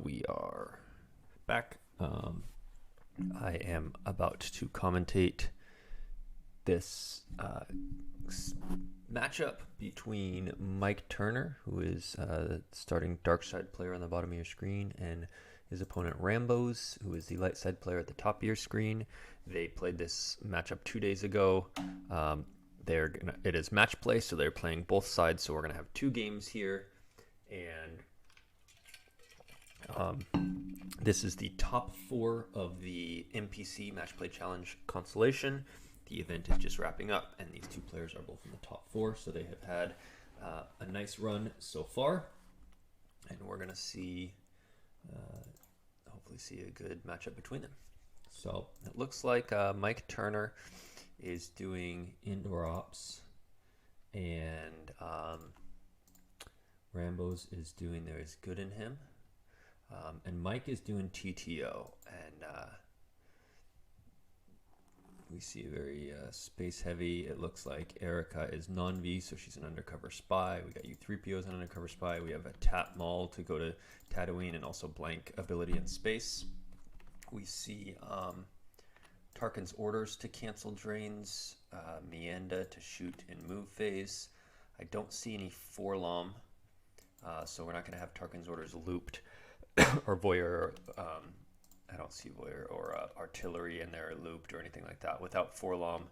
We are back. I am about to commentate this matchup between Mike Turner, who is starting dark side player on the bottom of your screen, and his opponent Rambows, who is the light side player at the top of your screen. They played this matchup 2 days ago. It is match play, so they're playing both sides. So we're gonna have 2 games here, and this is the top 4 of the MPC Match Play Challenge Consolation. The event is just wrapping up, and these 2 players are both in the top 4, so they have had a nice run so far. And we're going to see, hopefully see a good matchup between them. So it looks like Mike Turner is doing indoor ops, and Rambows is doing There Is Good in Him. And Mike is doing TTO, and we see very space heavy. It looks like Erica is non-V, so she's an undercover spy. We got U3PO as an undercover spy. We have a Tat Maul to go to Tatooine, and also blank ability in space. We see Tarkin's orders to cancel drains, Mienda to shoot in move phase. I don't see any Forlom, so we're not going to have Tarkin's orders looped. Or Voyeur, I don't see Voyeur or artillery in there looped or anything like that. Without Forlom,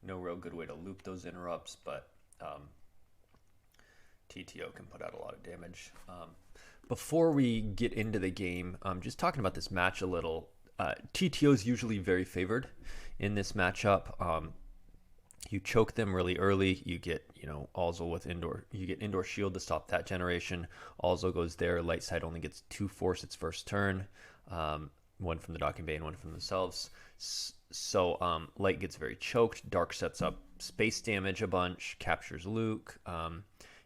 no real good way to loop those interrupts, but TTO can put out a lot of damage. Before we get into the game, just talking about this match a little, TTO is usually very favored in this matchup. You choke them really early. You get, Alzo with indoor. You get indoor shield to stop that generation. Alzo goes there. Light side only gets 2 force its first turn. One from the docking bay and one from themselves. So light gets very choked. Dark sets up space damage a bunch. Captures Luke.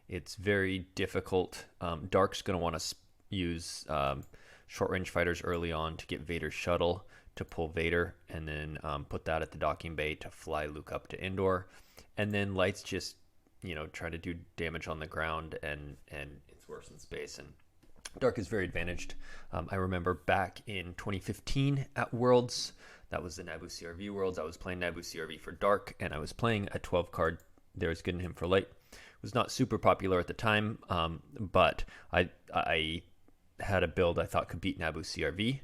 It's very difficult. Dark's going to want to use short range fighters early on to get Vader's shuttle to pull Vader, and then put that at the docking bay to fly Luke up to indoor. And then Light's just, try to do damage on the ground, and it's worse in space. And Dark is very advantaged. I remember back in 2015 at Worlds, that was the Naboo CRV Worlds, I was playing Naboo CRV for Dark, and I was playing a 12 card There Is Good in Him for Light. It was not super popular at the time, but I had a build I thought could beat Naboo CRV.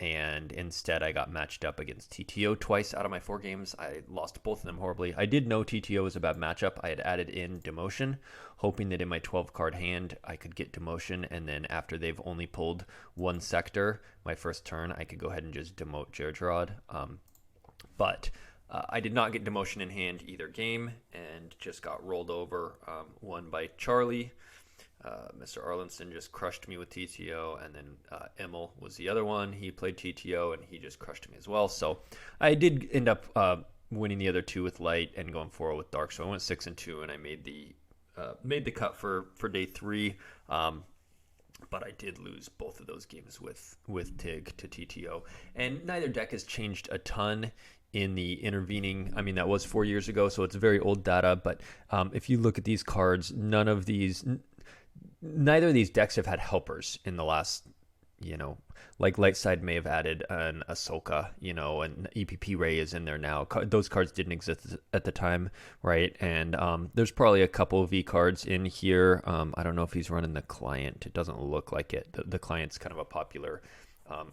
And instead I got matched up against TTO twice out of my 4 games. I lost both of them horribly. I did know TTO was a bad matchup. I had added in Demotion, hoping that in my 12 card hand I could get Demotion, and then after they've only pulled 1 sector, my first turn, I could go ahead and just demote Jerjerrod. But I did not get Demotion in hand either game, and just got rolled over, one by Charlie. Mr. Arlinson just crushed me with TTO, and then Emil was the other one. He played TTO, and he just crushed me as well. So I did end up winning the other 2 with Light and going 4 with Dark. So I went 6-2, and I made the cut for day 3. But I did lose both of those games with Tig to TTO, and neither deck has changed a ton in the intervening. I mean, that was 4 years ago, so it's very old data. But if you look at these cards, neither of these decks have had helpers in the last, like Light Side may have added an Ahsoka, and EPP Ray is in there now. Those cards didn't exist at the time, right? And there's probably a couple of V cards in here. I don't know if he's running the client. It doesn't look like it. The client's kind of a popular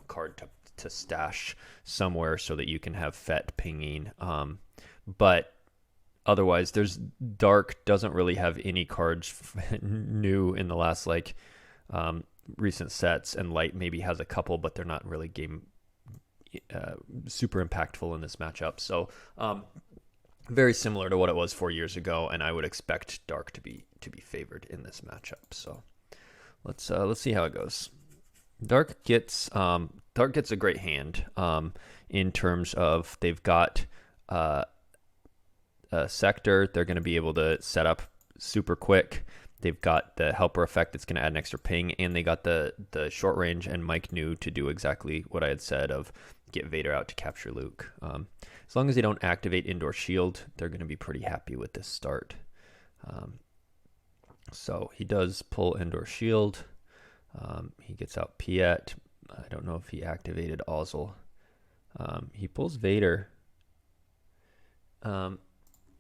card to stash somewhere so that you can have FET pinging. But otherwise, Dark doesn't really have any cards new in the last recent sets, and Light maybe has a couple, but they're not really super impactful in this matchup. So very similar to what it was 4 years ago, and I would expect Dark to be favored in this matchup. So let's see how it goes. Dark gets a great hand in terms of they've got sector. They're going to be able to set up super quick. They've got the helper effect that's going to add an extra ping, and they got the short range, and Mike knew to do exactly what I had said of get Vader out to capture Luke. As long as they don't activate indoor shield, they're going to be pretty happy with this start. So he does pull indoor shield. He gets out Piet. I don't know if he activated Ozzel. He pulls Vader.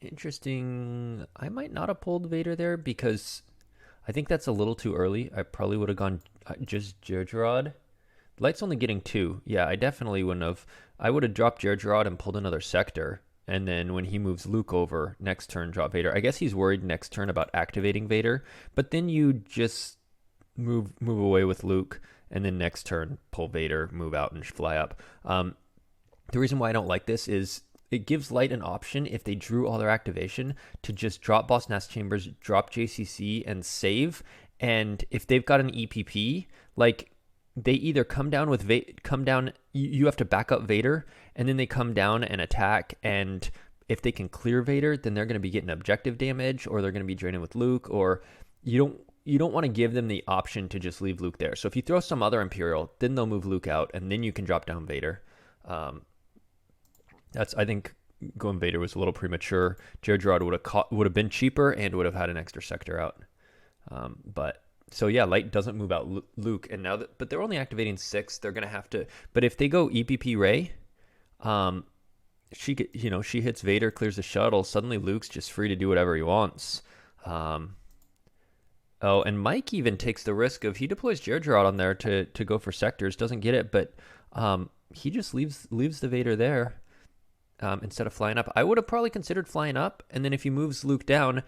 Interesting. I might not have pulled Vader there because I think that's a little too early. I probably would have gone just Gergerod. Light's only getting 2. Yeah, I definitely wouldn't have. I would have dropped Gergerod and pulled another sector. And then when he moves Luke over, next turn, drop Vader. I guess he's worried next turn about activating Vader. But then you just move away with Luke. And then next turn, pull Vader, move out, and fly up. The reason why I don't like this is it gives Light an option, if they drew all their activation, to just drop Boss Nass Chambers, drop JCC, and save. And if they've got an EPP, like, they either come down with you have to back up Vader, and then they come down and attack, and if they can clear Vader, then they're going to be getting objective damage, or they're going to be draining with Luke, or you don't want to give them the option to just leave Luke there. So if you throw some other Imperial, then they'll move Luke out, and then you can drop down Vader. I think going Vader was a little premature. Gergerod would have been cheaper and would have had an extra sector out. So yeah, Light doesn't move out Luke, and but they're only activating 6. They're gonna have to. But if they go EPP Rey, she hits Vader, clears the shuttle. Suddenly Luke's just free to do whatever he wants. And Mike even takes the risk of, he deploys Gergerod on there to go for sectors, doesn't get it, but he just leaves the Vader there instead of flying up. I would have probably considered flying up, and then if he moves Luke down,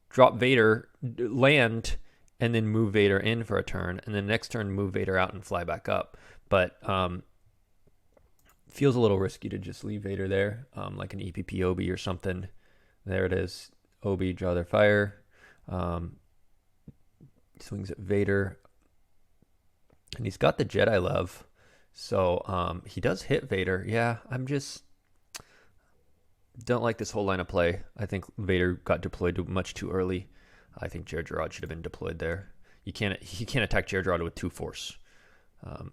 drop Vader, land, and then move Vader in for a turn, and then next turn move Vader out and fly back up. But feels a little risky to just leave Vader there, like an EPP Obi or something. There it is. Obi, draw their fire. Swings at Vader. And he's got the Jedi love. So he does hit Vader. Yeah, I'm just don't like this whole line of play. I think Vader got deployed much too early. I think Gergerod should have been deployed there. He can't attack Gergerod with 2 force.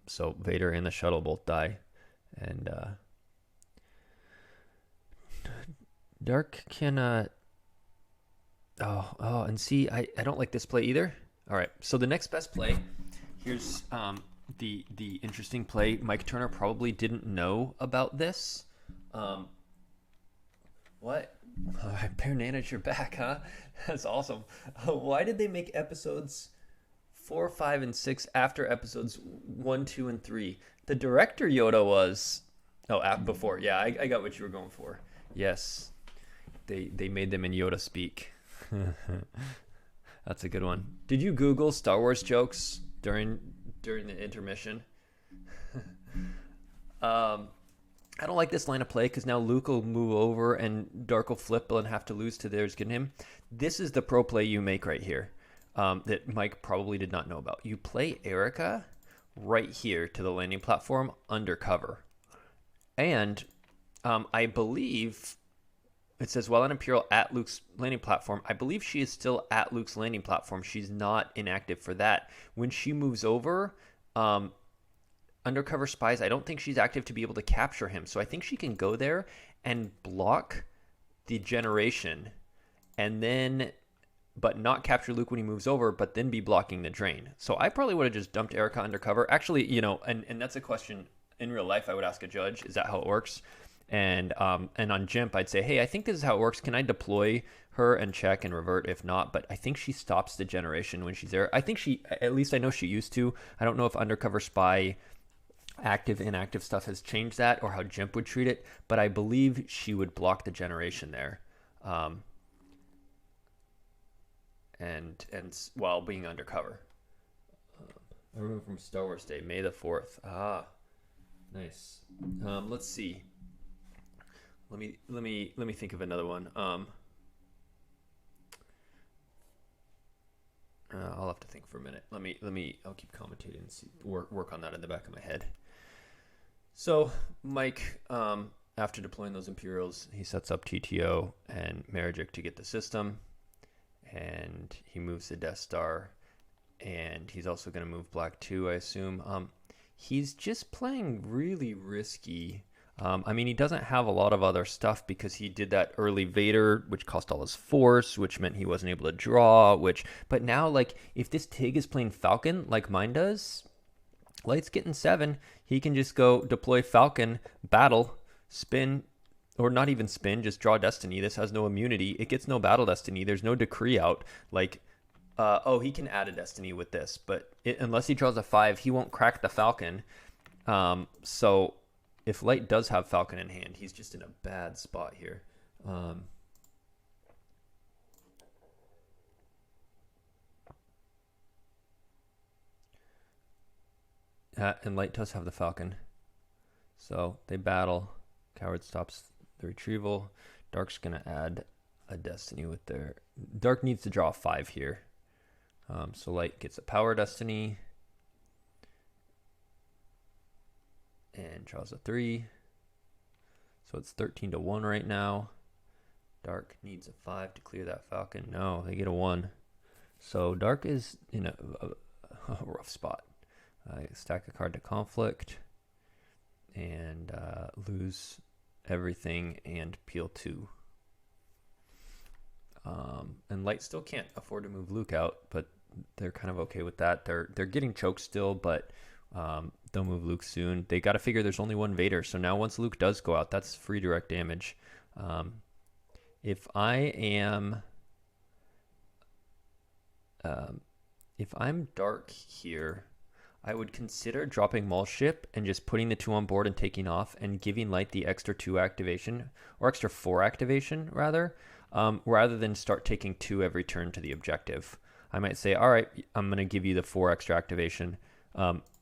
So Vader and the shuttle both die. And Dark can and see, I don't like this play either. All right, so the next best play, here's the interesting play. Mike Turner probably didn't know about this. What? All right, Bear Nana's your back, huh? That's awesome. Why did they make episodes 4, 5, and 6 after episodes 1, 2, and 3? The director Yoda was... before. Yeah, I got what you were going for. Yes. They made them in Yoda speak. That's a good one. Did you Google Star Wars jokes during the intermission? I don't like this line of play because now Luke will move over and Dark will flip and have to lose to theirs getting him. This is the pro play you make right here that Mike probably did not know about. You play Erica right here to the landing platform undercover. And I believe it says, while an Imperial at Luke's landing platform, I believe she is still at Luke's landing platform. She's not inactive for that. When she moves over, undercover spies, I don't think she's active to be able to capture him. So I think she can go there and block the generation and then, but not capture Luke when he moves over, but then be blocking the drain. So I probably would have just dumped Erica undercover. Actually, and that's a question in real life I would ask a judge. Is that how it works? And on Jimp, I'd say, hey, I think this is how it works. Can I deploy her and check and revert if not? But I think she stops the generation when she's there. I think at least I know she used to. I don't know if undercover spy active, inactive stuff has changed that or how Jimp would treat it, but I believe she would block the generation there. And while being undercover. I remember from Star Wars Day, May the 4th. Ah, nice. Let's see. Let me think of another one. I'll have to think for a minute. I'll keep commentating and see, work on that in the back of my head. So Mike, after deploying those Imperials, he sets up TTO and Marajik to get the system, and he moves the Death Star, and he's also going to move Black 2, I assume. He's just playing really risky. I mean, he doesn't have a lot of other stuff because he did that early Vader, which cost all his force, which meant he wasn't able to draw, but now, like, if this Tig is playing Falcon like mine does, Light's getting 7. He can just go deploy Falcon, battle, spin, or not even spin, just draw Destiny. This has no immunity. It gets no battle Destiny. There's no decree out. Like, oh, he can add a Destiny with this, but unless he draws a 5, he won't crack the Falcon. So if Light does have Falcon in hand, he's just in a bad spot here. And Light does have the Falcon. So they battle. Coward stops the retrieval. Dark's going to add a Destiny with their... Dark needs to draw a 5 here. So Light gets a Power Destiny. And draws a 3. So it's 13-1 right now. Dark needs a 5 to clear that Falcon. No, they get a 1. So Dark is in a rough spot. Stack a card to conflict and lose everything and peel 2. And Light still can't afford to move Luke out, but they're kind of okay with that. They're getting choked still, but they'll move Luke soon. They got to figure there's only one Vader, so now once Luke does go out, that's free direct damage. If I'm Dark here, I would consider dropping Maul Ship and just putting the 2 on board and taking off and giving Light the extra 2 activation, or extra 4 activation rather than start taking 2 every turn to the objective. I might say, all right, I'm going to give you the 4 extra activation.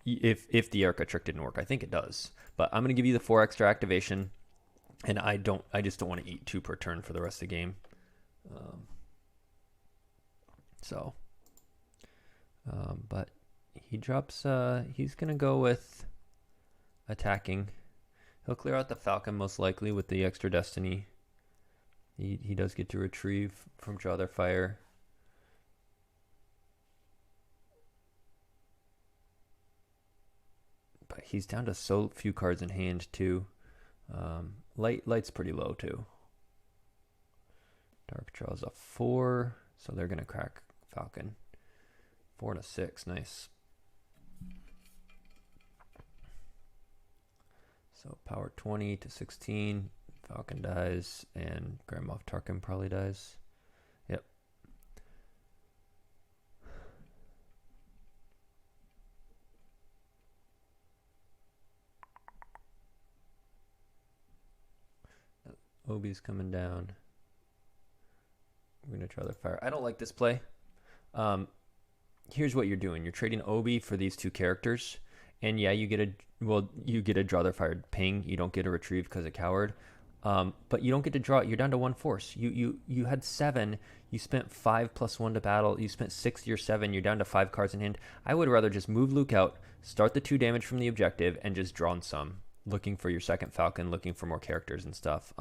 If the Erica trick didn't work, I think it does, but I'm going to give you the 4 extra activation, and I just don't want to eat 2 per turn for the rest of the game. But he drops, he's going to go with attacking. He'll clear out the Falcon most likely with the extra Destiny. He does get to retrieve from Draw Their Fire. But he's down to so few cards in hand too. Light's pretty low too. Dark draws a 4, so they're going to crack Falcon. 4 and a 6, nice. So power 20 to 16, Falcon dies, and Grand Moff Tarkin probably dies. Yep. Obi's coming down. We're going to try the fire. I don't like this play. Here's what you're doing. You're trading Obi for these 2 characters. And yeah, you get a draw their fired ping. You don't get a retrieve because of coward. But you don't get to draw it. You're down to 1 force. You had 7. You spent 5 plus 1 to battle. You spent 6 to your 7. You're down to 5 cards in hand. I would rather just move Luke out, start the 2 damage from the objective, and just draw on some. Looking for your second Falcon, looking for more characters and stuff.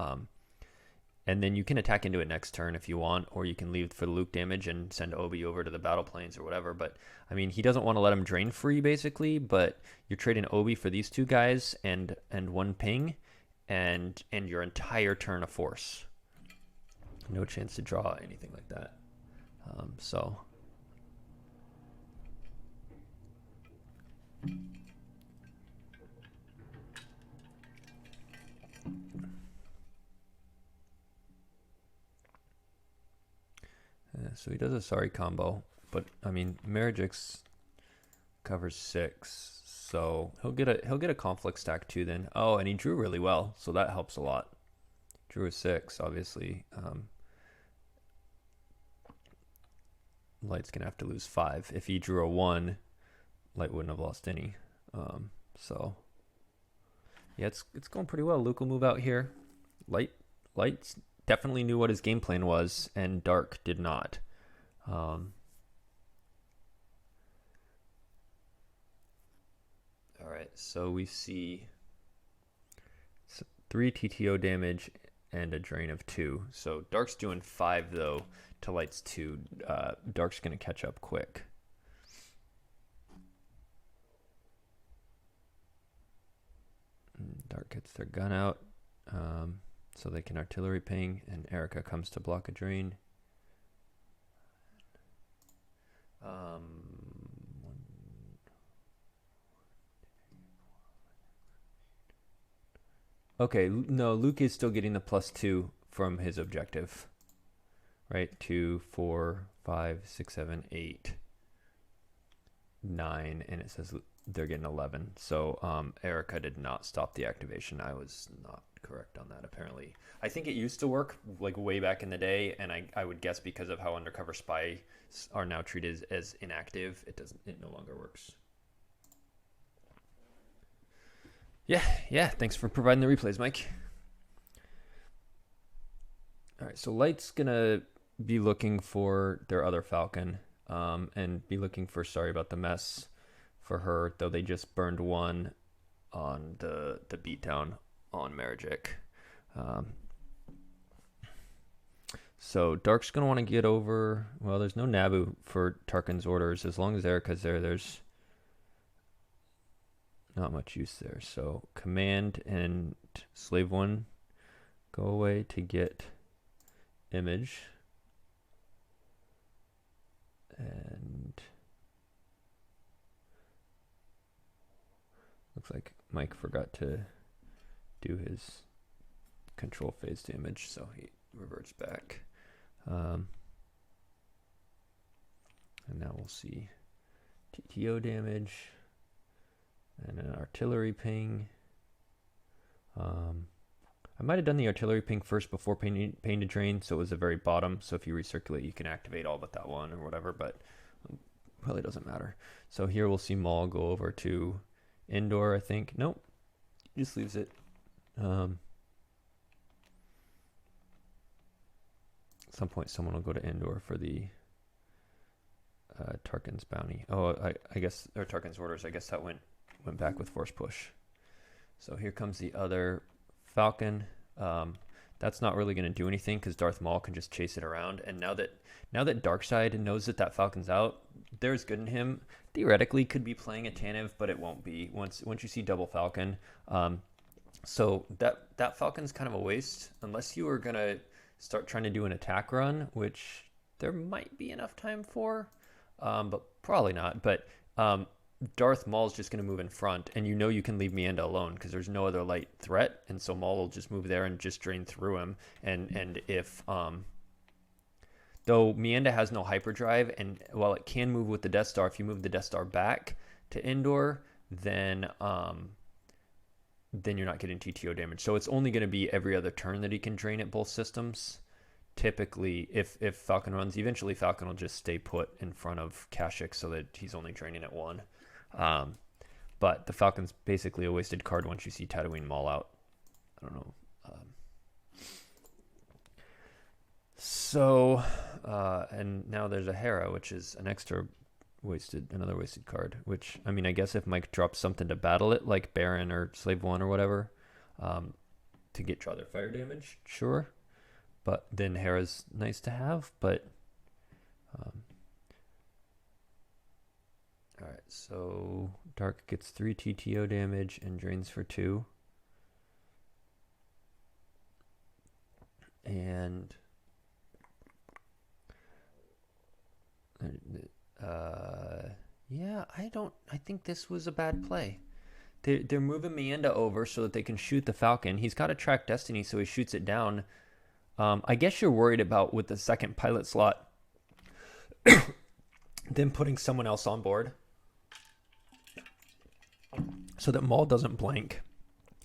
And then you can attack into it next turn if you want, or you can leave for the Luke damage and send Obi over to the battle planes or whatever. But I mean, he doesn't want to let him drain free basically, but you're trading Obi for these 2 guys and 1 ping and your entire turn of force. No chance to draw anything like that. So he does a sorry combo, but I mean Marigix covers 6, so he'll get a conflict stack too then. Oh, and he drew really well, so that helps a lot. Drew a 6, obviously. Light's gonna have to lose 5. If he drew a 1, Light wouldn't have lost any. So yeah, it's going pretty well. Luke will move out here. Light's definitely knew what his game plan was, and Dark did not. All right, so we see 3 TTO damage and a drain of 2. So Dark's doing 5 though to Light's 2. Dark's gonna catch up quick. Dark gets their gun out, so they can artillery ping, and Erica comes to block a drain. Okay, no, Luke is still getting the +2 from his objective. Right, 2, 4, 5, 6, 7, 8, 9, and it says they're getting 11. So Erica did not stop the activation. I was not correct on that, apparently. I think it used to work like way back in the day, and I would guess because of how undercover spies are now treated as inactive, it no longer works. Yeah, thanks for providing the replays, Mike. All right, so Light's gonna be looking for their other Falcon, and be looking for Sorry About the Mess for her, though they just burned one on the beatdown on Marajik. So Dark's gonna want to get over. Well, there's no Naboo for Tarkin's orders. As long as Erica's there, there's not much use there. So Command and Slave 1 go away to get Image. And looks like Mike forgot to do his control phase to Image, so he reverts back. And now we'll see TTO damage and an artillery ping. I might have done the artillery ping first before pain to drain, so it was the very bottom. So if you recirculate, you can activate all but that one or whatever, but probably doesn't matter. So here we'll see Maul go over to Indoor, I think. Nope, just leaves it. At some point, someone will go to Indoor for the Tarkin's bounty. Oh, I guess, or Tarkin's orders. I guess that went back with Force Push. So here comes the other Falcon. That's not really going to do anything because Darth Maul can just chase it around. And now that Darkseid knows that Falcon's out, there's good in him. Theoretically, could be playing a Tanev, but it won't be once you see double Falcon. So that Falcon's kind of a waste unless you are going to start trying to do an attack run, which there might be enough time for, but probably not. But Darth Maul's just going to move in front, and you can leave Mienda alone because there's no other light threat, and so Maul will just move there and just drain through him. And if though Mienda has no hyperdrive, and while it can move with the Death Star, if you move the Death Star back to Indoor, then you're not getting TTO damage. So it's only going to be every other turn that he can drain at both systems. Typically, if Falcon runs, eventually Falcon will just stay put in front of Kashyyyk so that he's only draining at one. But the Falcon's basically a wasted card once you see Tatooine Maul out. I don't know. And now there's a Hera, which is another wasted card. Which, I mean, I guess if Mike drops something to battle it, like Baron or Slave 1 or whatever, to draw their fire damage, sure. But then Hera's nice to have, but all right, so Dark gets 3 TTO damage and drains for 2. And yeah, I think this was a bad play. They're moving Mienda over so that they can shoot the Falcon. He's got to track Destiny, so he shoots it down. I guess you're worried about with the second pilot slot, then putting someone else on board so that Maul doesn't blank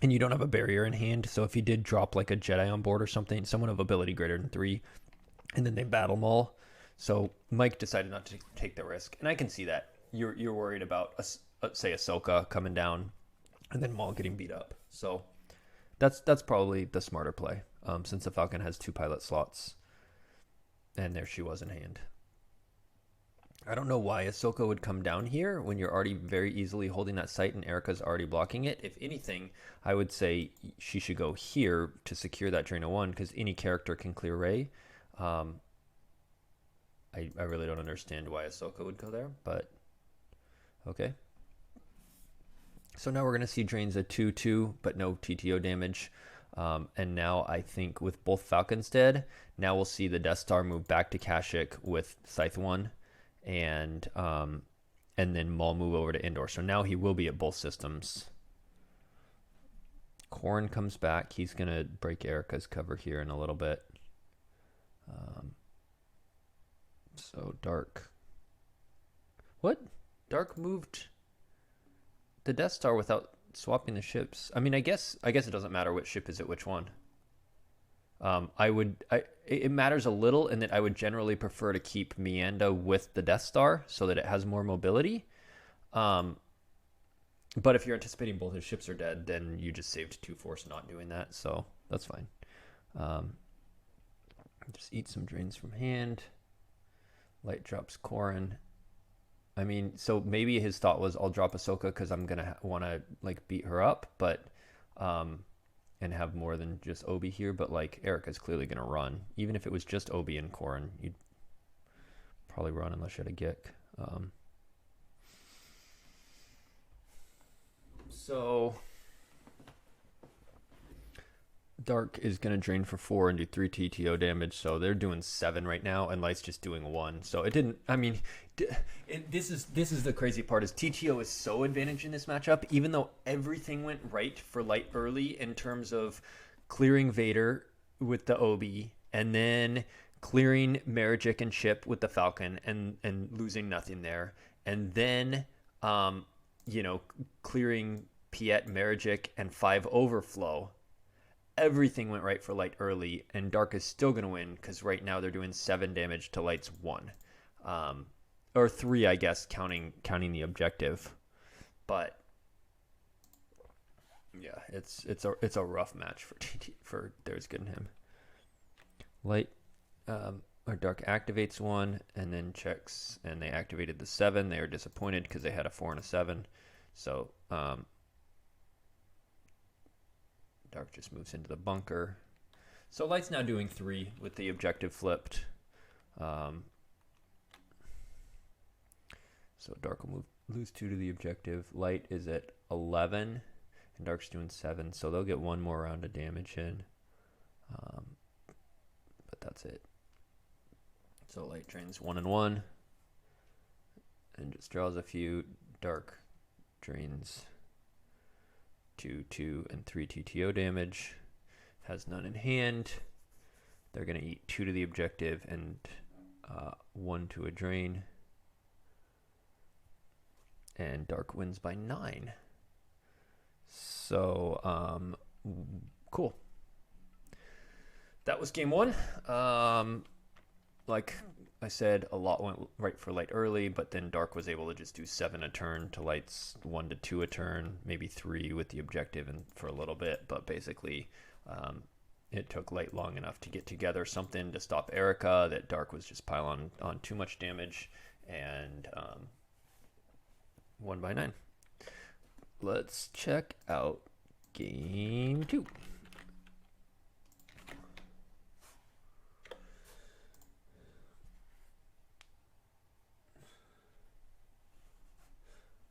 and you don't have a barrier in hand. So if he did drop like a Jedi on board or something, someone of ability greater than 3, and then they battle Maul. So Mike decided not to take the risk. And I can see that. You're worried about, say, Ahsoka coming down and then Maul getting beat up. So that's probably the smarter play. Since the Falcon has 2 pilot slots, and there she was in hand. I don't know why Ahsoka would come down here when you're already very easily holding that site and Erica's already blocking it. If anything, I would say she should go here to secure that Drano 1 because any character can clear Rey. I really don't understand why Ahsoka would go there, but okay. So now we're going to see drains a 2/2, but no TTO damage. And now I think with both Falcons dead, now we'll see the Death Star move back to Kashyyyk with Scythe 1, and then Maul move over to Indoor. So now he will be at both systems. Corrin comes back. He's going to break Erica's cover here in a little bit. So Dark. What? Dark moved the Death Star without swapping the ships. I mean, I guess it doesn't matter which ship is at which one. It matters a little in that I would generally prefer to keep Mianda with the Death Star so that it has more mobility. But if you're anticipating both his ships are dead, then you just saved 2 force not doing that, so that's fine. Just eat some drains from hand. Light drops Corrin. I mean, so maybe his thought was, I'll drop Ahsoka because I'm gonna want to like beat her up, but and have more than just Obi here. But like Erica's clearly gonna run, even if it was just Obi and Corrin, you'd probably run unless you had a Gick. So Dark is going to drain for 4 and do 3 TTO damage. So they're doing 7 right now, and Light's just doing 1. So it didn't. I mean, this is the crazy part: is TTO is so advantaged in this matchup, even though everything went right for Light early in terms of clearing Vader with the Obi, and then clearing Marajik and Chip with the Falcon, and losing nothing there, and then clearing Piet, Marajik, and 5 Overflow. Everything went right for Light early, and Dark is still going to win because right now they're doing 7 damage to Light's 1, or 3, I guess, counting the objective. But yeah, it's a rough match for There's Good in Him. Light or Dark activates 1 and then checks, and they activated the 7. They are disappointed because they had a 4 and a 7. So Dark just moves into the bunker. So Light's now doing 3 with the objective flipped. So Dark will lose 2 to the objective. Light is at 11, and Dark's doing 7. So they'll get 1 more round of damage in. But that's it. So Light drains 1 and 1, and just draws a few. Dark drains 2, 2, and 3 TTO damage. Has none in hand. They're going to eat 2 to the objective and 1 to a drain. And Dark wins by 9. So, cool. That was game 1. Like I said, a lot went right for Light early, but then Dark was able to just do 7 a turn to Light's 1 to 2 a turn, maybe 3 with the objective and for a little bit. But basically, it took Light long enough to get together something to stop Erica that Dark was just piling on too much damage, and won by 9. Let's check out game 2.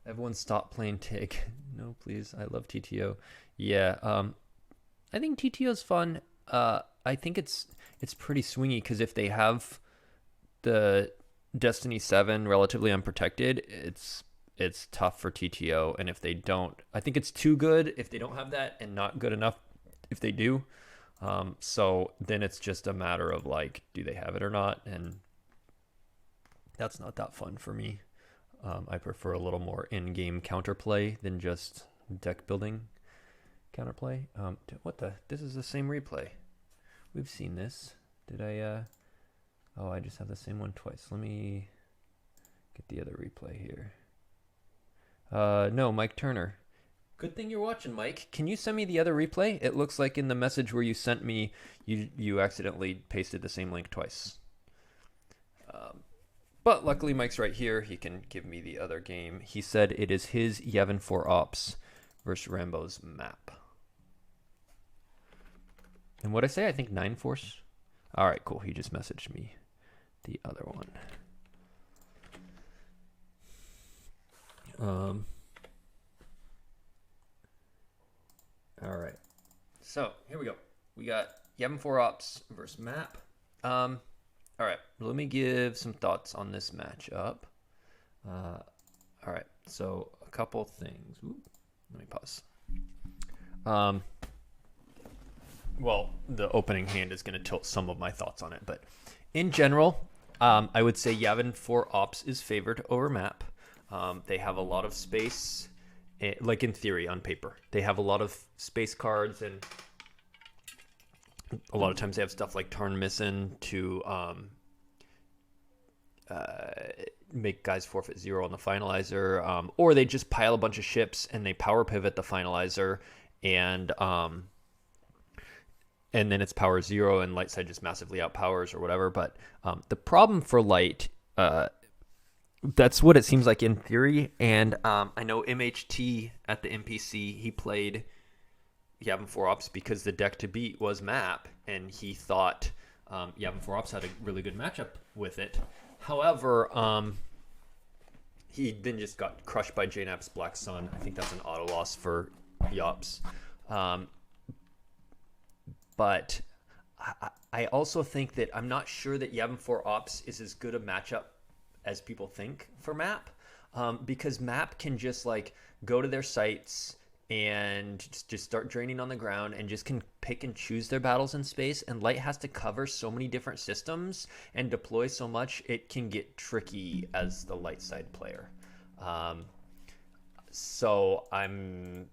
Everyone stop playing TIG. No, please. I love TTO. Yeah, I think TTO is fun. I think it's pretty swingy because if they have the Destiny 7 relatively unprotected, it's tough for TTO. And if they don't, I think it's too good if they don't have that, and not good enough if they do. So then it's just a matter of like, do they have it or not? And that's not that fun for me. I prefer a little more in-game counterplay than just deck building counterplay. This is the same replay. We've seen this. Did I, I just have the same one twice. Let me get the other replay here. No, Mike Turner. Good thing you're watching, Mike. Can you send me the other replay? It looks like in the message where you sent me, you accidentally pasted the same link twice. But luckily Mike's right here. He can give me the other game. He said it is his Yevon 4 Ops versus Rambows map. And what I say? I think 9 force. All right, cool. He just messaged me the other one. So here we go. We got Yavin 4 Ops versus Map. All right, let me give some thoughts on this matchup. All right, so a couple things. Ooh, let me pause. Well, the opening hand is going to tilt some of my thoughts on it, but in general, I would say Yavin 4 Ops is favored over Map. They have a lot of space, like in theory, on paper. They have a lot of space cards, and a lot of times they have stuff like Turn Missing to make guys forfeit 0 on the finalizer, or they just pile a bunch of ships and they power pivot the finalizer, and then it's power 0 and light side just massively outpowers or whatever. But the problem for light, that's what it seems like in theory. And I know MHT at the MPC, he played Yavin 4 Ops because the deck to beat was Map, and he thought Yavin 4 Ops had a really good matchup with it. However, he then just got crushed by JNAP's Black Sun. I think that's an auto loss for Yops. But I also think that I'm not sure that Yavin 4 Ops is as good a matchup as people think for Map, because Map can just like go to their sites and just start draining on the ground and just can pick and choose their battles in space, and Light has to cover so many different systems and deploy so much, it can get tricky as the light side player. So I'm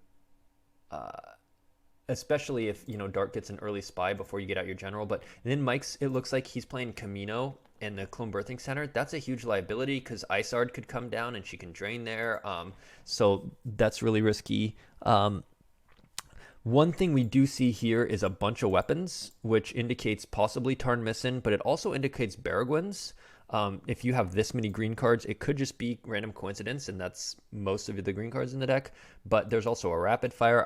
especially if Dark gets an early spy before you get out your general. But then Mike's, it looks like he's playing Camino in the Clone Birthing Center. That's a huge liability because Isard could come down and she can drain there. So that's really risky. One thing we do see here is a bunch of weapons, which indicates possibly Tarn Missing, but it also indicates Baragwins. If you have this many green cards, it could just be random coincidence, and that's most of the green cards in the deck. But there's also a rapid fire.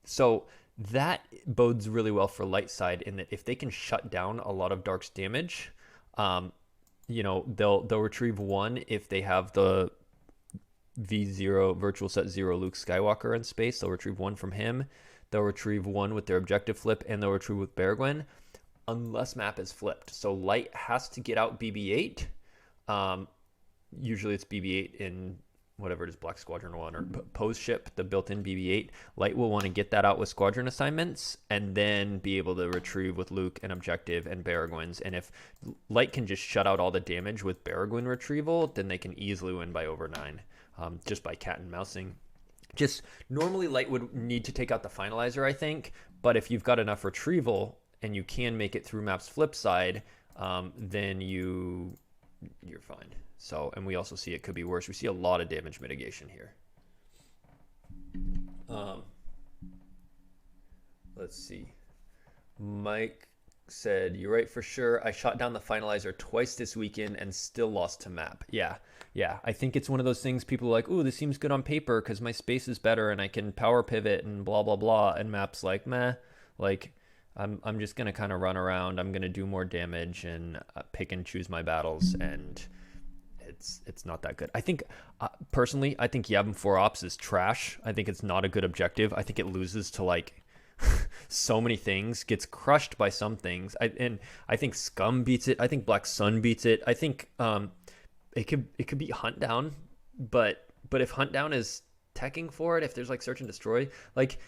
So that bodes really well for light side in that if they can shut down a lot of Dark's damage, they'll retrieve 1 if they have the V0 virtual set 0 Luke Skywalker in space. They'll retrieve 1 from him. They'll retrieve 1 with their objective flip, and they'll retrieve with Baragwin, unless Map is flipped. So Light has to get out BB-8. Usually it's BB-8 in whatever it is, Black Squadron 1 or Pose Ship, the built-in BB-8. Light will want to get that out with squadron assignments and then be able to retrieve with Luke and objective and Baragwins. And if Light can just shut out all the damage with Baragwin retrieval, then they can easily win by over 9, just by cat and mousing. Just normally Light would need to take out the finalizer, I think, but if you've got enough retrieval and you can make it through Map's flip side, then you're fine. So, and we also see it could be worse. We see a lot of damage mitigation here. Let's see. Mike said, "You're right for sure. I shot down the finalizer twice this weekend and still lost to Map." Yeah. I think it's one of those things people are like, "Ooh, this seems good on paper because my space is better and I can power pivot and blah blah blah." And Map's like, "Meh." Like, I'm just gonna kind of run around. I'm gonna do more damage and pick and choose my battles, and it's not that good. I think personally, I think Yavin 4 Ops is trash. I think it's not a good objective. I think it loses to like so many things, gets crushed by some things. I think Scum beats it. I think Black Sun beats it. I think it could beat Hunt Down, but if Hunt Down is teching for it, if there's like Search and Destroy, like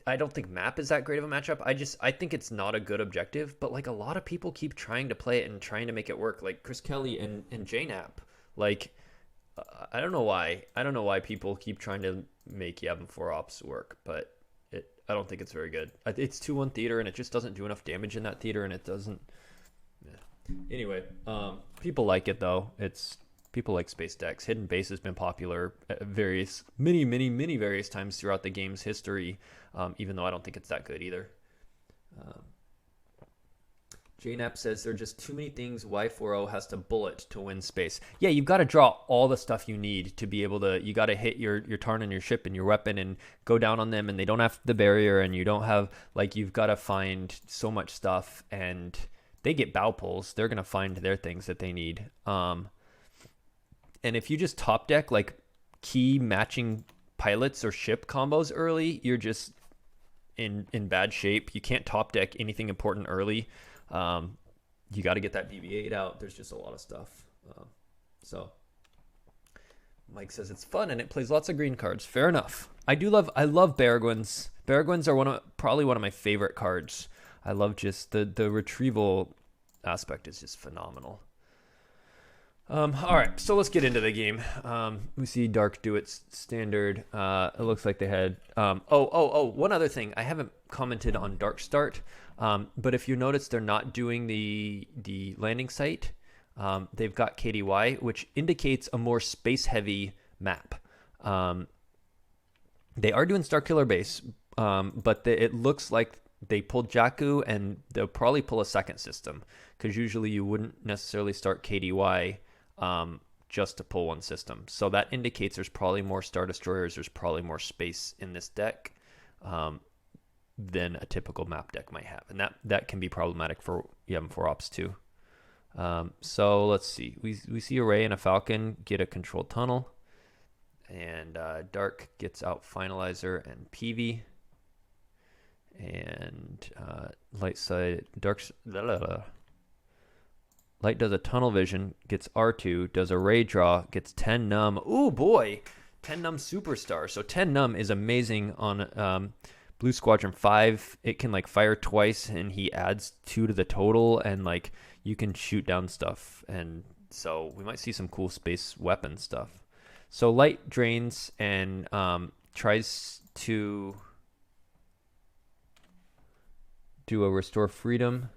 I don't think Map is that great of a matchup. I think it's not a good objective, but like a lot of people keep trying to play it and trying to make it work, like Chris Kelly and JNAP. Like I don't know why people keep trying to make Yavin 4 Ops work, but I don't think it's very good. It's 2-1 theater, and it just doesn't do enough damage in that theater, and it doesn't. Yeah. Anyway, people like it though. People like space decks. Hidden Base has been popular at many various times throughout the game's history, even though I don't think it's that good either. JNAP says there are just too many things Y40 has to bullet to win space. Yeah, you've got to draw all the stuff you need to be able to. You got to hit your Tarn and your ship and your weapon and go down on them, and they don't have the barrier, and you don't have you've got to find so much stuff, and they get bow pulls. They're gonna find their things that they need. And if you just top deck like key matching pilots or ship combos early, you're just in bad shape. You can't top deck anything important early. You got to get that BB-8 out. There's just a lot of stuff. So Mike says it's fun and it plays lots of green cards. Fair enough. I love Baragwins. Baragwins are probably one of my favorite cards. I love just the retrieval aspect is just phenomenal. All right, so let's get into the game. We see Dark do its standard. It looks like they had. One other thing. I haven't commented on Dark start, but if you notice, they're not doing the landing site. They've got KDY, which indicates a more space-heavy map. They are doing Starkiller Base, but it looks like they pulled Jakku, and they'll probably pull a second system, because usually you wouldn't necessarily start KDY just to pull one system. So that indicates there's probably more Star Destroyers, there's probably more space in this deck than a typical map deck might have. And that can be problematic for Yevon 4 Ops too. So let's see. We see a Ray and a Falcon get a controlled tunnel. And Dark gets out Finalizer and PV. And Light side, Light does a tunnel vision, gets R2, does a ray draw, gets 10 num. Ooh boy, 10 num superstar. So 10 num is amazing on Blue Squadron 5. It can like fire twice, and he adds 2 to the total, and like you can shoot down stuff. And so we might see some cool space weapon stuff. So Light drains and tries to do a Restore Freedom.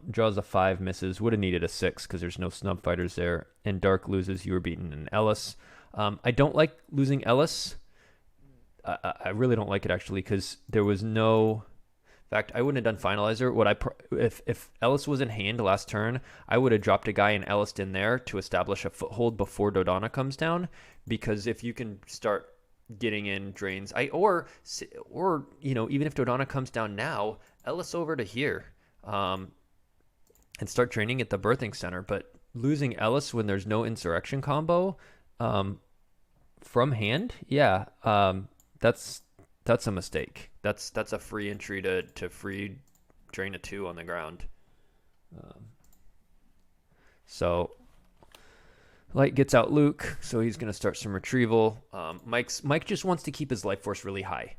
Draws a 5, misses. Would have needed a 6 because there's no snub fighters there. And Dark loses. You were beaten in Ellis. I don't like losing Ellis. I really don't like it actually, because there was no. In fact, I wouldn't have done Finalizer. If Ellis was in hand last turn, I would have dropped a guy and Ellis in there to establish a foothold before Dodonna comes down. Because if you can start getting in drains, or even if Dodonna comes down now, Ellis over to here. And start training at the birthing center. But losing Ellis when there's no insurrection combo from hand, that's a mistake. That's a free entry to free drain a 2 on the ground. So Light gets out Luke, so he's going to start some retrieval. Mike just wants to keep his life force really high.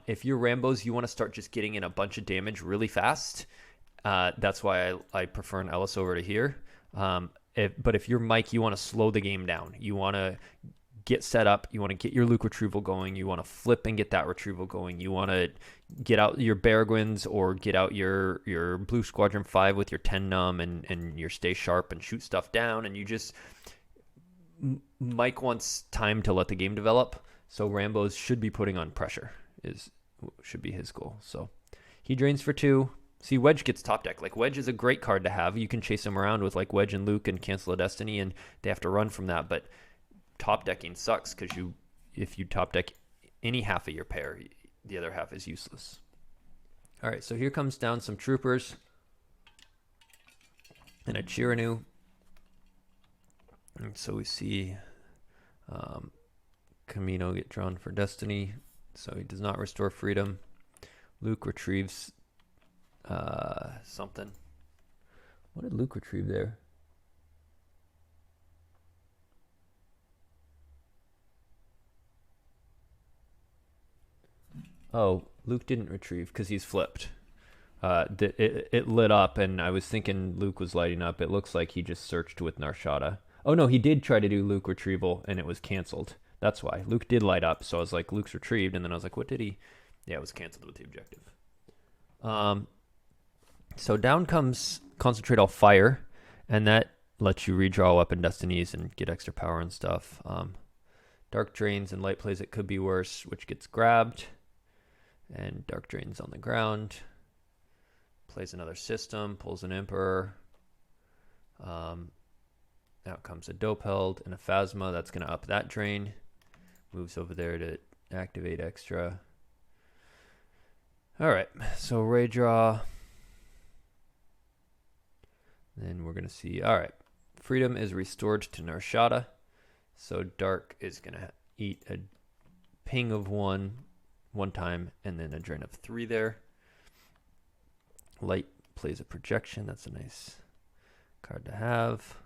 If you're Rambows, you want to start just getting in a bunch of damage really fast. That's why I prefer an Ellis over to here. But if you're Mike, you want to slow the game down. You want to get set up. You want to get your Luke retrieval going. You want to flip and get that retrieval going. You want to get out your Baragwins or get out your Blue Squadron 5 with your 10 num and your stay sharp and shoot stuff down. And you just... Mike wants time to let the game develop. So Rambows should be putting on pressure. Should be his goal. So he drains for 2. See, Wedge gets top deck. Like, Wedge is a great card to have. You can chase him around with, like, Wedge and Luke and Cancel a Destiny, and they have to run from that. But top decking sucks, because if you top deck any half of your pair, the other half is useless. All right, so here comes down some Troopers and a Chiranu. And so we see Camino get drawn for Destiny, so he does not restore freedom. Luke retrieves something. What did Luke retrieve there? Oh, Luke didn't retrieve because he's flipped. It lit up, and I was thinking Luke was lighting up. It looks like he just searched with Narshada. Oh no, he did try to do Luke retrieval, and it was canceled. That's why. Luke did light up, so I was like, Luke's retrieved, and then I was like, what did he? Yeah, it was canceled with the objective. So down comes Concentrate All Fire, and that lets you redraw Weapon Destinies and get extra power and stuff. Dark drains and Light plays It Could Be Worse, which gets grabbed. And Dark drains on the ground. Plays another system, pulls an Emperor. Out comes a Dopeld and a Phasma. That's going to up that drain. Moves over there to activate extra. All right, so Ray draw. Then we're going to see, all right, Freedom is restored to Narshada. So Dark is going to eat a ping of 1, one time, and then a drain of 3 there. Light plays a projection. That's a nice card to have.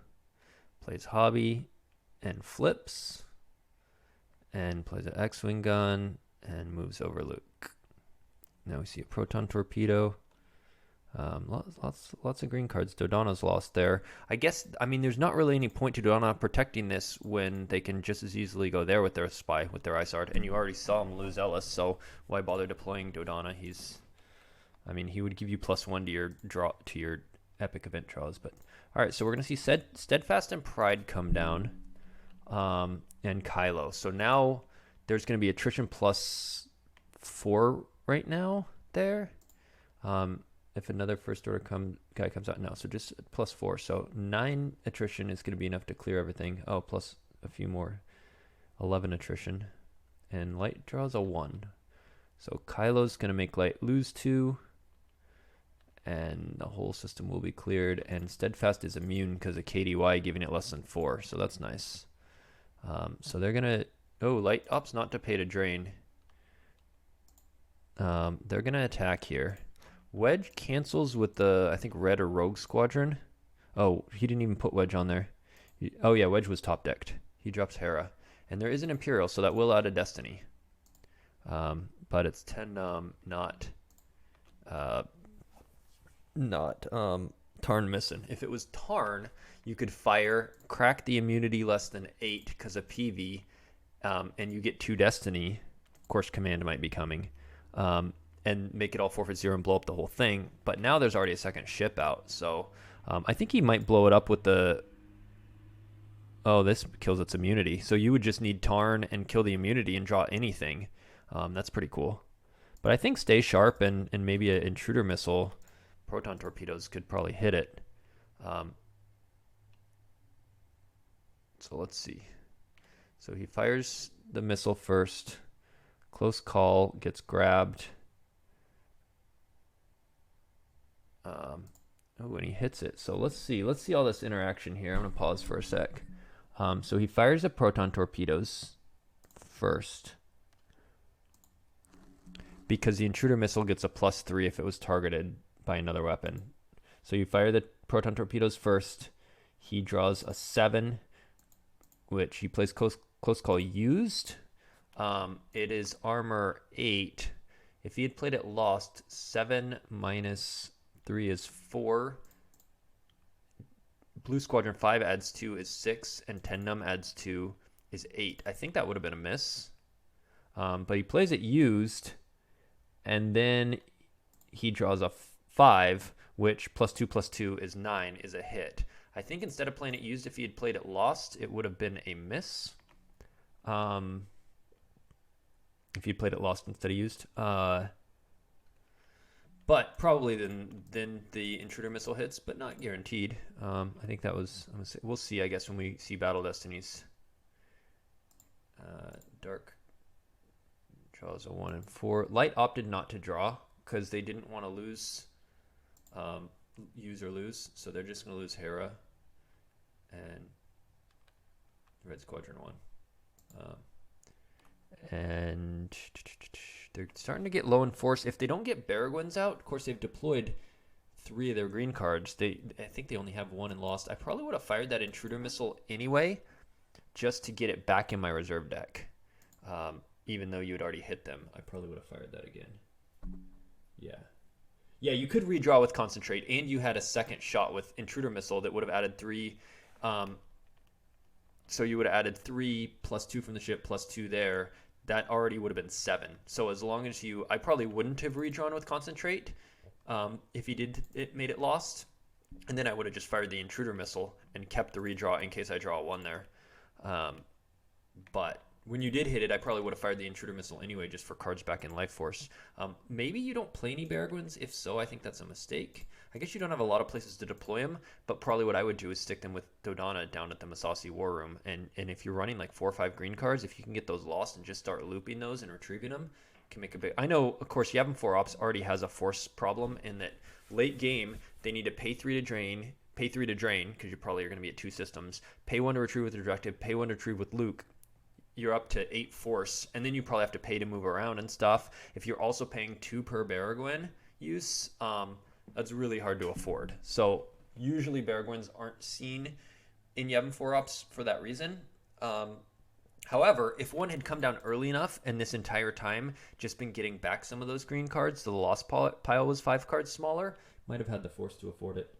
Plays hobby and flips, and plays an X-Wing gun and moves over Luke. Now we see a proton torpedo. Lots of green cards. Dodonna's lost there. I mean, there's not really any point to Dodonna protecting this when they can just as easily go there with their spy, with their ISARD, and you already saw him lose Ellis, so why bother deploying Dodonna? He would give you +1 to your draw, to your epic event draws. But all right, so we're gonna see Steadfast and Pride come down, and Kylo. So now there's gonna be attrition +4 right now there. If another first order guy comes out, no, so just +4. So 9 attrition is going to be enough to clear everything. Oh, plus a few more, 11 attrition, and Light draws a 1. So Kylo's going to make Light lose 2, and the whole system will be cleared. And Steadfast is immune because of KDY giving it less than 4, so that's nice. So they're gonna Light opts not to pay to drain. They're gonna attack here. Wedge cancels with the, I think, Red or Rogue Squadron. Oh, he didn't even put Wedge on there. Oh yeah, Wedge was top decked. He drops Hera, and there is an Imperial, so that will add a Destiny. But it's 10 not Tarn missing. If it was Tarn, you could fire, crack the immunity less than 8 because of PV, and you get 2 Destiny. Of course, command might be coming. And make it all forfeit 0 and blow up the whole thing. But now there's already a second ship out, so I think he might blow it up with the... Oh, this kills its immunity. So you would just need Tarn and kill the immunity and draw anything. That's pretty cool. But I think Stay Sharp and maybe an Intruder Missile, proton torpedoes could probably hit it. So let's see. So he fires the missile first. Close call, gets grabbed. And he hits it. So let's see all this interaction here. I'm going to pause for a sec. So he fires the proton torpedoes first, because the intruder missile gets a +3 if it was targeted by another weapon. So you fire the proton torpedoes first. He draws a 7, which he plays close call used. It is armor 8. If he had played it lost, 7 minus 3 is 4. Blue Squadron 5 adds 2 is 6, and 10 num adds 2 is 8. I think that would have been a miss. But he plays it used, and then he draws a 5, which +2 is 9, is a hit. I think instead of playing it used, if he had played it lost, it would have been a miss. If you played it lost instead of used. But probably then the intruder missile hits, but not guaranteed. I think that was, we'll see, I guess, when we see Battle Destinies. Dark draws a 1 and 4. Light opted not to draw because they didn't want to lose, use or lose. So they're just going to lose Hera and Red Squadron 1. And they're starting to get low in force. If they don't get Baragwins out, of course they've deployed 3 of their green cards. I think they only have 1 and lost. I probably would have fired that intruder missile anyway, just to get it back in my reserve deck. Even though you had already hit them, I probably would have fired that again. Yeah, you could redraw with Concentrate, and you had a second shot with intruder missile that would have added 3. So you would have added 3 +2 from the ship +2 there. That already would have been 7. So as long as I probably wouldn't have redrawn with Concentrate if he made it lost. And then I would have just fired the intruder missile and kept the redraw in case I draw a 1 there. But when you did hit it, I probably would have fired the intruder missile anyway, just for cards back in Life Force. Maybe you don't play any Baragwins. If so, I think that's a mistake. I guess you don't have a lot of places to deploy them, but probably what I would do is stick them with Dodonna down at the Masasi War Room. And if you're running like 4 or 5 green cards, if you can get those lost and just start looping those and retrieving them, can make a big... I know, of course, Yavin 4 Ops already has a force problem in that late game, they need to pay 3 to drain, because you probably are going to be at 2 systems, pay 1 to retrieve with the directive, pay 1 to retrieve with Luke. you're up to 8 force, and then you probably have to pay to move around and stuff. If you're also paying 2 per Baragwin use, that's really hard to afford. So usually Baragwins aren't seen in Yevon 4-ups for that reason. However, if one had come down early enough and this entire time just been getting back some of those green cards, so the lost pile was 5 cards smaller, might have had the force to afford it.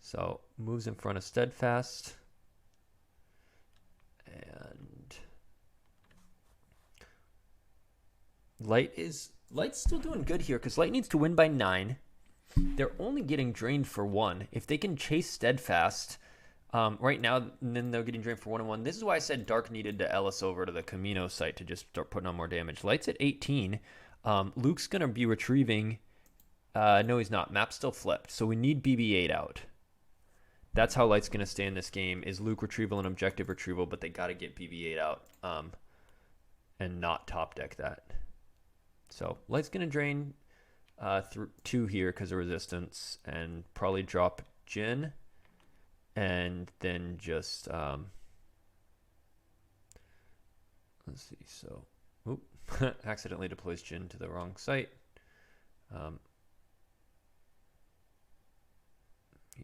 So moves in front of Steadfast. And Light's still doing good here because Light needs to win by 9. They're only getting drained for 1. If they can chase Steadfast right now, then they're getting drained for 1 and 1. This is why I said Dark needed to Ellis over to the Camino site to just start putting on more damage. Light's at 18. Luke's going to be retrieving. No, he's not. Map's still flipped. So we need BB-8 out. That's how Light's going to stay in this game, is Luke retrieval and objective retrieval, but they got to get BB-8 out and not top deck that. So Light's going to drain through 2 here because of resistance and probably drop Jin and then just, let's see, so, accidentally deploys Jin to the wrong site.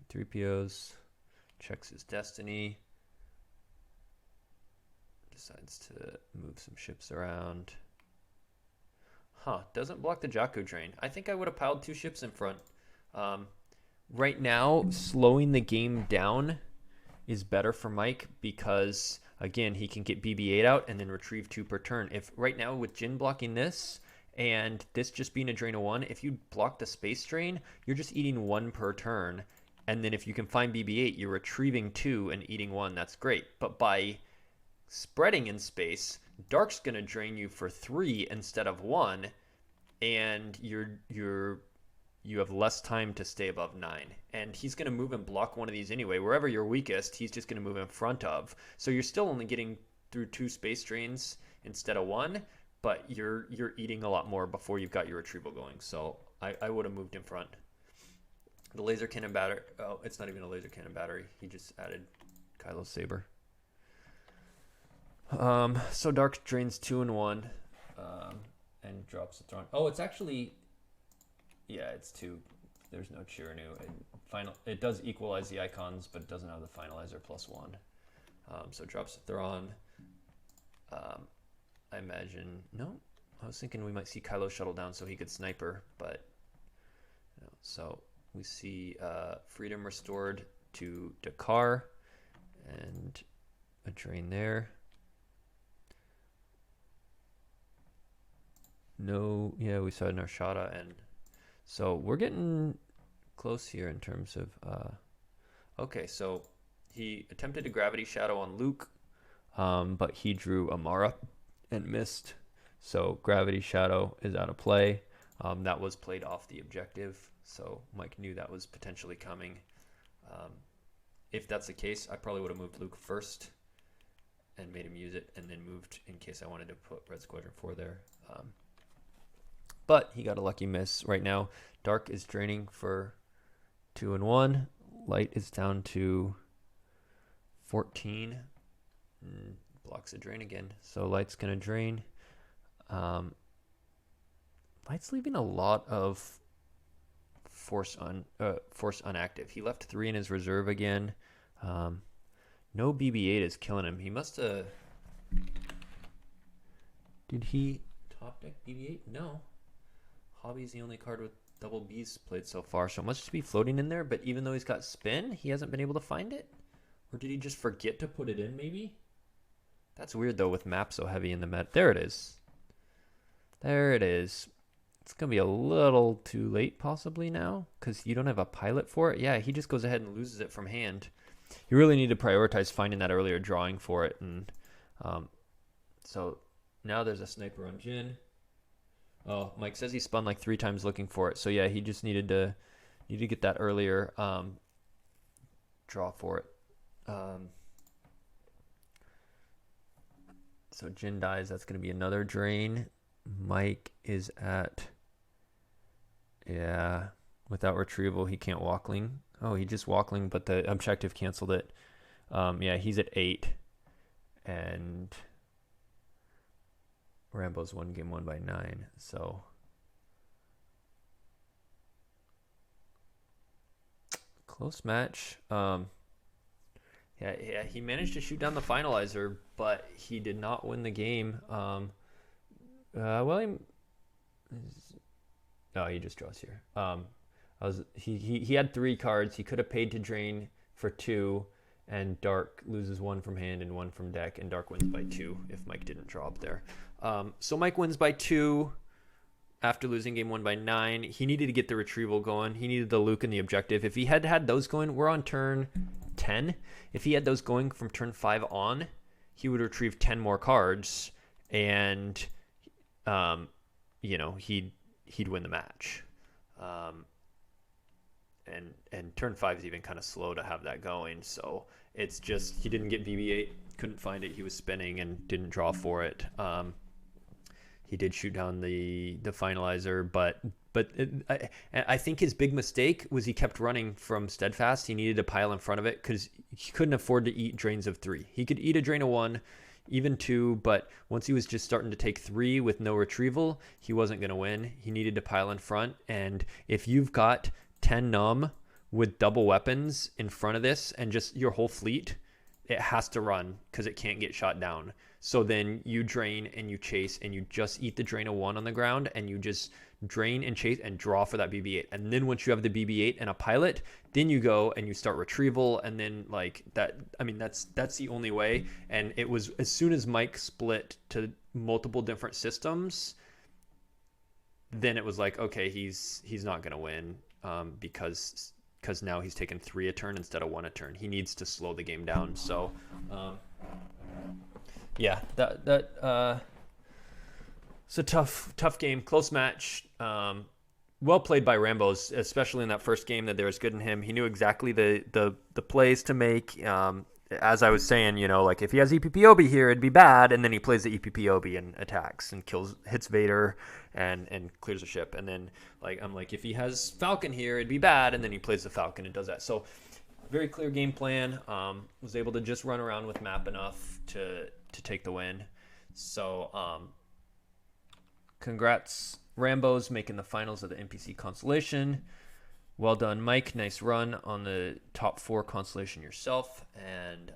3 POs, checks his destiny, decides to move some ships around. Doesn't block the Jakku drain. I think I would have piled 2 ships in front. Right now, slowing the game down is better for Mike because, again, he can get BB-8 out and then retrieve 2 per turn. If right now with Jin blocking this and this just being a drain of 1, if you block the space drain, you're just eating 1 per turn. And then if you can find BB-8, you're retrieving 2 and eating 1. That's great. But by spreading in space, Dark's going to drain you for 3 instead of 1, and you have less time to stay above 9. And he's going to move and block one of these anyway. Wherever you're weakest, he's just going to move in front of. So you're still only getting through 2 space drains instead of 1, but you're eating a lot more before you've got your retrieval going. So I would have moved in front. The laser cannon battery. Oh, it's not even a laser cannon battery. He just added Kylo's saber. So Dark drains 2 and 1, and drops the throne. Oh, it's actually, yeah, it's 2. There's no Chiranu. It does equalize the icons, but it doesn't have the finalizer +1. So drops the Thrawn. I imagine, no, I was thinking we might see Kylo shuttle down so he could sniper, but no. So we see freedom restored to Dakar and a drain there. No, yeah, we saw Narshada, and so we're getting close here in terms of, okay, so he attempted to gravity shadow on Luke, but he drew Amara and missed, so gravity shadow is out of play. That was played off the objective, so Mike knew that was potentially coming. If that's the case, I probably would have moved Luke first and made him use it, and then moved in case I wanted to put Red Squadron 4 there. But he got a lucky miss. Right now, Dark is draining for 2 and 1. Light is down to 14. Blocks a drain again. So Light's going to drain. Light's leaving a lot of force unactive. He left 3 in his reserve again. No BB-8 is killing him. He must have... Did he top deck BB-8? No. Hobby's the only card with double B's played so far, so it must just be floating in there, but even though he's got spin, he hasn't been able to find it? Or did he just forget to put it in, maybe? That's weird, though, with map so heavy in the met. There it is. There it is. It's going to be a little too late, possibly, now, because you don't have a pilot for it. Yeah, he just goes ahead and loses it from hand. You really need to prioritize finding that earlier drawing for it, and so now there's a sniper on Jin. Oh, Mike says he spun like 3 times looking for it. So yeah, he just needed to get that earlier draw for it. So Jin dies. That's going to be another drain. Mike is at, yeah, without retrieval, he can't walkling. Oh, he just walkling, but the objective canceled it. Yeah, he's at 8, and Rambo's won game 1 by 9. So close match. Yeah, he managed to shoot down the finalizer, but he did not win the game. He just draws here. He had 3 cards. He could have paid to drain for 2, and Dark loses 1 from hand and 1 from deck, and Dark wins by 2 if Mike didn't draw up there. So Mike wins by 2 after losing game 1 by 9. He needed to get the retrieval going. He needed the Luke and the objective. If he had had those going, we're on turn 10. If he had those going from turn 5 on, he would retrieve 10 more cards, and he'd win the match. And turn 5 is even kind of slow to have that going. So it's just he didn't get BB-8, couldn't find it. He was spinning and didn't draw for it. He did shoot down the finalizer, but I think his big mistake was he kept running from Steadfast. He needed to pile in front of it because he couldn't afford to eat drains of 3. He could eat a drain of 1, even 2, but once he was just starting to take 3 with no retrieval, he wasn't going to win. He needed to pile in front, and if you've got 10 num with double weapons in front of this and just your whole fleet, it has to run because it can't get shot down. So then you drain and you chase and you just eat the drain of 1 on the ground, and you just drain and chase and draw for that BB-8. And then once you have the BB-8 and a pilot, then you go and you start retrieval, and then like that. I mean, that's the only way. And it was as soon as Mike split to multiple different systems, then it was like, okay, he's not gonna win because now he's taken 3 a turn instead of 1 a turn. He needs to slow the game down. So yeah, it's a tough game, close match. Well played by Rambows, especially in that first game. That there was good in him. He knew exactly the plays to make. As I was saying, like if he has EPPOB here, it'd be bad, and then he plays the EPPOB and attacks and hits Vader and clears the ship. And then I'm like, if he has Falcon here, it'd be bad, and then he plays the Falcon and does that. So very clear game plan. Was able to just run around with map enough to take the win. So congrats, Rambows, making the finals of the MPC Consolation. Well done, Mike. Nice run on the top 4 Consolation yourself. And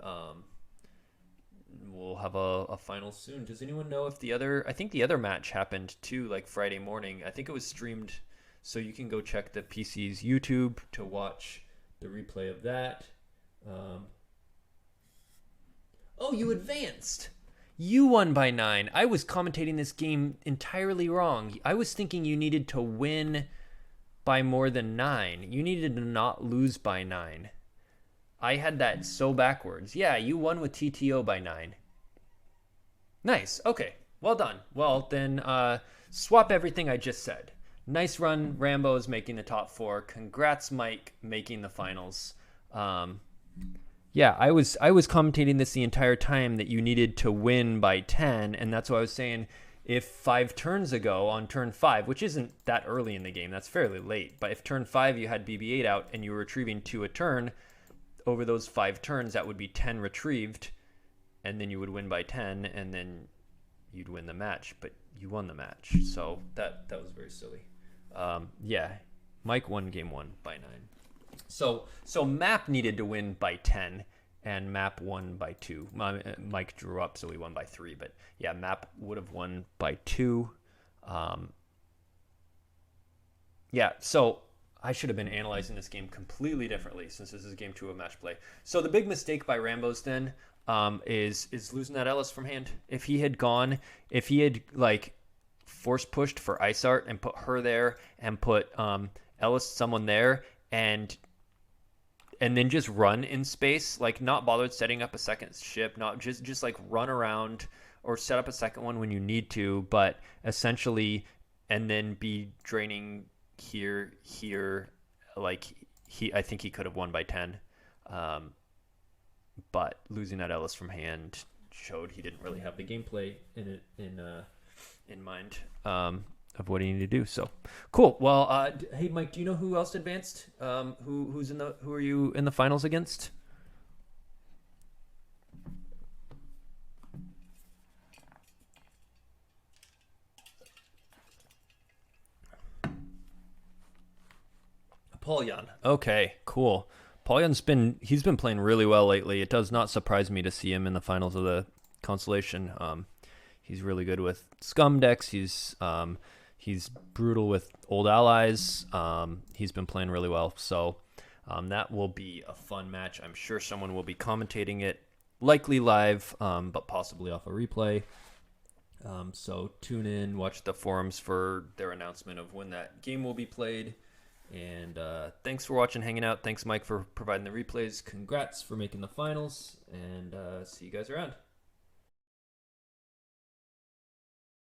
we'll have a final soon. Does anyone know if I think the other match happened too, like Friday morning. I think it was streamed, so you can go check the PC's YouTube to watch the replay of that. Oh, you advanced. You won by 9. I was commentating this game entirely wrong. I was thinking you needed to win by more than 9. You needed to not lose by 9. I had that so backwards. Yeah, you won with TTO by 9. Nice. Okay. Well done. Well, then swap everything I just said. Nice run, Rambo's making the top 4. Congrats, Mike, making the finals. Yeah, I was commentating this the entire time that you needed to win by 10, and that's why I was saying if 5 turns ago on turn 5, which isn't that early in the game, that's fairly late, but if turn 5 you had BB-8 out and you were retrieving 2 a turn, over those 5 turns that would be 10 retrieved, and then you would win by 10, and then you'd win the match, but you won the match, so that was very silly. Yeah, Mike won game 1 by 9. So Map needed to win by 10, and Map won by 2. Mike drew up, so he won by 3. But yeah, Map would have won by 2. Yeah, so I should have been analyzing this game completely differently since this is game 2 of match play. So the big mistake by Rambo's then is losing that Ellis from hand. If he had force pushed for Ice Art and put her there and put Ellis someone there and then just run in space, not bothered setting up a second ship, not just run around or set up a second one when you need to, but essentially, and then be draining here. I think he could have won by 10. But losing that Ellis from hand showed he didn't really have the gameplay in mind of what he needed to do. So cool. Well, hey Mike, do you know who else advanced? Who are you in the finals against? Polyan. Okay, cool. He's been playing really well lately. It does not surprise me to see him in the finals of the Consolation. He's really good with scum decks. He's brutal with old allies. He's been playing really well. So that will be a fun match. I'm sure someone will be commentating it, likely live, but possibly off a replay. So tune in, watch the forums for their announcement of when that game will be played. And thanks for watching, hanging out. Thanks, Mike, for providing the replays. Congrats for making the finals, and see you guys around.